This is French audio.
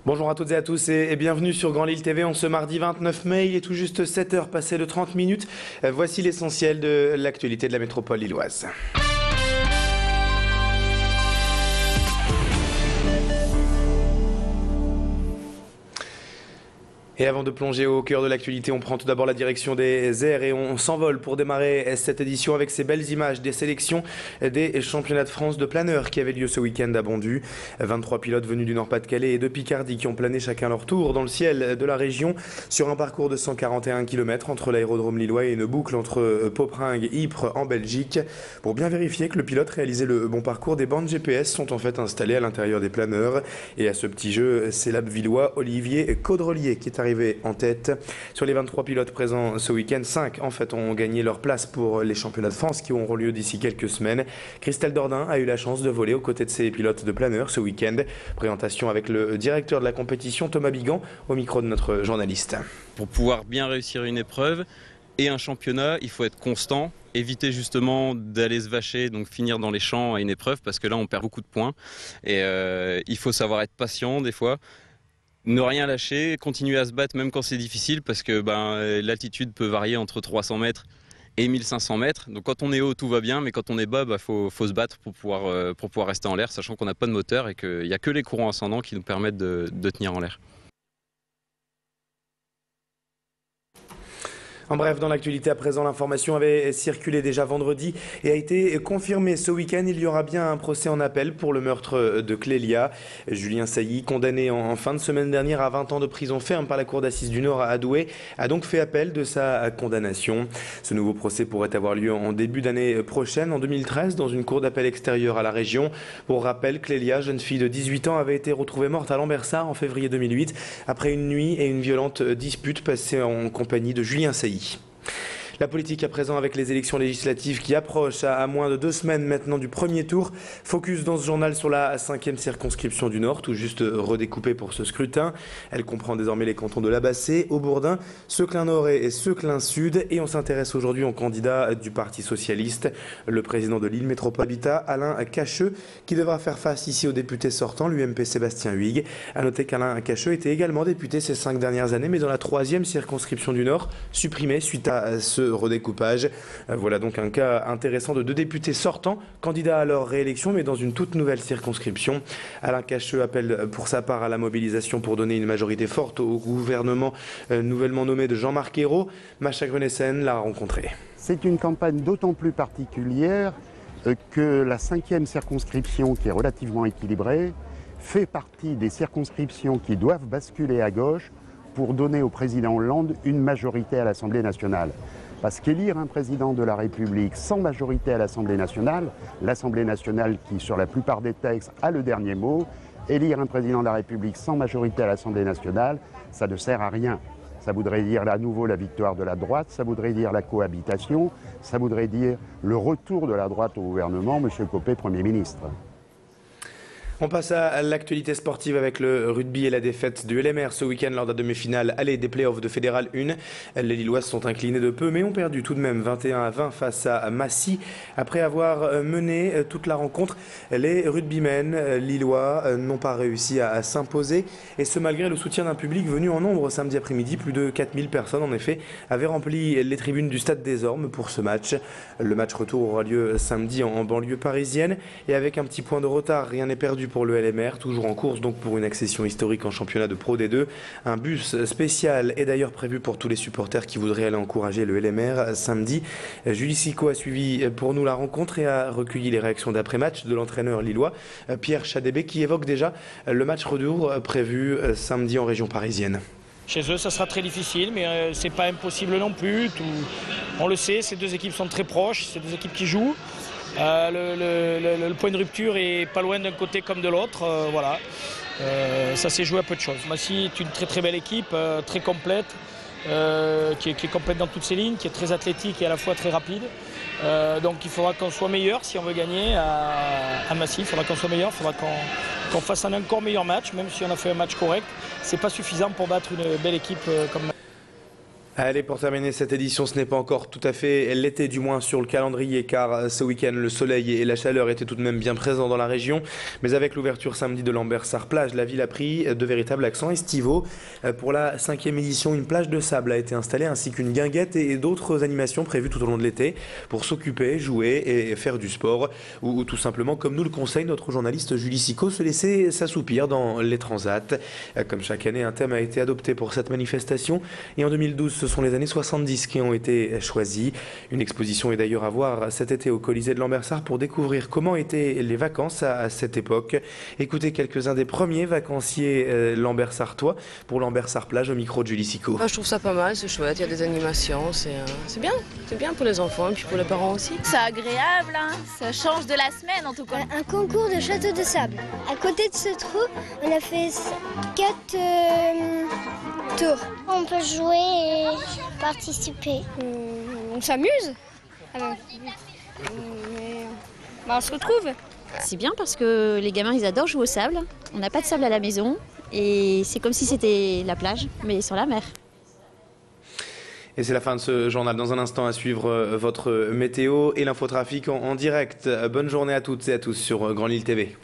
Bonjour à toutes et à tous et bienvenue sur Grand Lille TV en ce mardi 29 mai. Il est tout juste 7h passé de 30 minutes. Voici l'essentiel de l'actualité de la métropole lilloise. Et avant de plonger au cœur de l'actualité, on prend tout d'abord la direction des airs et on s'envole pour démarrer cette édition avec ces belles images des sélections des championnats de France de planeur qui avaient lieu ce week-end à Bondu. 23 pilotes venus du Nord-Pas-de-Calais et de Picardie qui ont plané chacun leur tour dans le ciel de la région sur un parcours de 141 km entre l'aérodrome lillois et une boucle entre Poperingue et Ypres en Belgique. Pour bien vérifier que le pilote réalisait le bon parcours, des bandes GPS sont en fait installées à l'intérieur des planeurs. Et à ce petit jeu, c'est l'Abe-Villois Olivier Caudrelier qui est arrivé en tête. Sur les 23 pilotes présents ce week-end, 5 en fait ont gagné leur place pour les championnats de France qui auront lieu d'ici quelques semaines. Christelle Dordain a eu la chance de voler aux côtés de ses pilotes de planeur ce week-end. Présentation avec le directeur de la compétition, Thomas Bigan, au micro de notre journaliste. Pour pouvoir bien réussir une épreuve et un championnat, il faut être constant, éviter justement d'aller se vacher, donc finir dans les champs à une épreuve, parce que là on perd beaucoup de points. Et il faut savoir être patient des fois. Ne rien lâcher, continuer à se battre même quand c'est difficile parce que l'altitude peut varier entre 300 mètres et 1500 mètres. Donc quand on est haut, tout va bien, mais quand on est bas, faut se battre pour pouvoir rester en l'air, sachant qu'on n'a pas de moteur et qu'il n'y a que les courants ascendants qui nous permettent de tenir en l'air. En bref, dans l'actualité à présent, l'information avait circulé déjà vendredi et a été confirmée ce week-end. Il y aura bien un procès en appel pour le meurtre de Clélia. Julien Sailly, condamné en fin de semaine dernière à 20 ans de prison ferme par la cour d'assises du Nord à Douai, a donc fait appel de sa condamnation. Ce nouveau procès pourrait avoir lieu en début d'année prochaine, en 2013, dans une cour d'appel extérieure à la région. Pour rappel, Clélia, jeune fille de 18 ans, avait été retrouvée morte à Lambersart en février 2008 après une nuit et une violente dispute passée en compagnie de Julien Sailly. La politique à présent avec les élections législatives qui approchent à moins de 2 semaines maintenant du premier tour. Focus dans ce journal sur la 5e circonscription du Nord, tout juste redécoupée pour ce scrutin. Elle comprend désormais les cantons de Labassée, Aubourdin, Seclin-Nord et Seclin-Sud. Et on s'intéresse aujourd'hui au candidat du Parti Socialiste, le président de Lille Métropole Habitat, Alain Cacheux, qui devra faire face ici au député sortant, l'UMP Sébastien Huyghe. À noter qu'Alain Cacheux était également député ces 5 dernières années, mais dans la 3e circonscription du Nord, supprimée suite à ce redécoupage. Voilà donc un cas intéressant de 2 députés sortants, candidats à leur réélection, mais dans une toute nouvelle circonscription. Alain Cacheux appelle pour sa part à la mobilisation pour donner une majorité forte au gouvernement nouvellement nommé de Jean-Marc Ayrault. Macha Grenessen l'a rencontré. C'est une campagne d'autant plus particulière que la 5e circonscription, qui est relativement équilibrée, fait partie des circonscriptions qui doivent basculer à gauche pour donner au président Hollande une majorité à l'Assemblée nationale. Parce qu'élire un président de la République sans majorité à l'Assemblée nationale qui sur la plupart des textes a le dernier mot, élire un président de la République sans majorité à l'Assemblée nationale, ça ne sert à rien. Ça voudrait dire à nouveau la victoire de la droite, ça voudrait dire la cohabitation, ça voudrait dire le retour de la droite au gouvernement, M. Copé, Premier ministre. On passe à l'actualité sportive avec le rugby et la défaite du LMR ce week-end lors de la demi-finale aller des playoffs de Fédéral 1. Les Lilloises sont inclinés de peu mais ont perdu tout de même 21-20 face à Massy. Après avoir mené toute la rencontre, les rugbymen lillois n'ont pas réussi à s'imposer et ce malgré le soutien d'un public venu en nombre samedi après-midi. Plus de 4000 personnes en effet avaient rempli les tribunes du Stade des Ormes pour ce match. Le match retour aura lieu samedi en banlieue parisienne et avec un petit point de retard, rien n'est perdu pour le LMR, toujours en course donc pour une accession historique en championnat de Pro D2. Un bus spécial est d'ailleurs prévu pour tous les supporters qui voudraient aller encourager le LMR samedi. Julie Sicot a suivi pour nous la rencontre et a recueilli les réactions d'après-match de l'entraîneur lillois Pierre Chadébé qui évoque déjà le match retour prévu samedi en région parisienne. Chez eux, ça sera très difficile, mais c'est pas impossible non plus. On le sait, ces 2 équipes sont très proches, c'est 2 équipes qui jouent. Le point de rupture est pas loin d'un côté comme de l'autre. Voilà. Ça s'est joué à peu de choses. Massy est une très très belle équipe, très complète, qui est complète dans toutes ses lignes, qui est très athlétique et à la fois très rapide. Donc il faudra qu'on soit meilleur si on veut gagner à Massy. Il faudra qu'on soit meilleur, il faudra qu'on fasse un encore meilleur match, même si on a fait un match correct. C'est pas suffisant pour battre une belle équipe comme Allez, pour terminer cette édition, ce n'est pas encore tout à fait l'été, du moins sur le calendrier, car ce week-end, le soleil et la chaleur étaient tout de même bien présents dans la région. Mais avec l'ouverture samedi de Lambersart-Plage, la ville a pris de véritables accents estivaux. Pour la 5e édition, une plage de sable a été installée, ainsi qu'une guinguette et d'autres animations prévues tout au long de l'été pour s'occuper, jouer et faire du sport. Ou tout simplement, comme nous le conseille notre journaliste Julie Sicot, se laisser s'assoupir dans les transats. Comme chaque année, un thème a été adopté pour cette manifestation. Et en 2012, ce sont les années 70 qui ont été choisies. Une exposition est d'ailleurs à voir cet été au Colisée de Lambersart pour découvrir comment étaient les vacances à cette époque. Écoutez quelques-uns des premiers vacanciers lambersartois pour Lambersart-Plage au micro de Julie Sicot. Je trouve ça pas mal, c'est chouette, il y a des animations, c'est bien pour les enfants et puis pour les parents aussi. C'est agréable, hein, ça change de la semaine en tout cas. Un concours de château de sable. À côté de ce trou, on a fait 4 tours. On peut jouer et participer. On s'amuse. On se retrouve. C'est bien parce que les gamins, ils adorent jouer au sable. On n'a pas de sable à la maison et c'est comme si c'était la plage, mais sur la mer. Et c'est la fin de ce journal. Dans un instant, à suivre votre météo et l'infotrafic en direct. Bonne journée à toutes et à tous sur Grand Lille TV.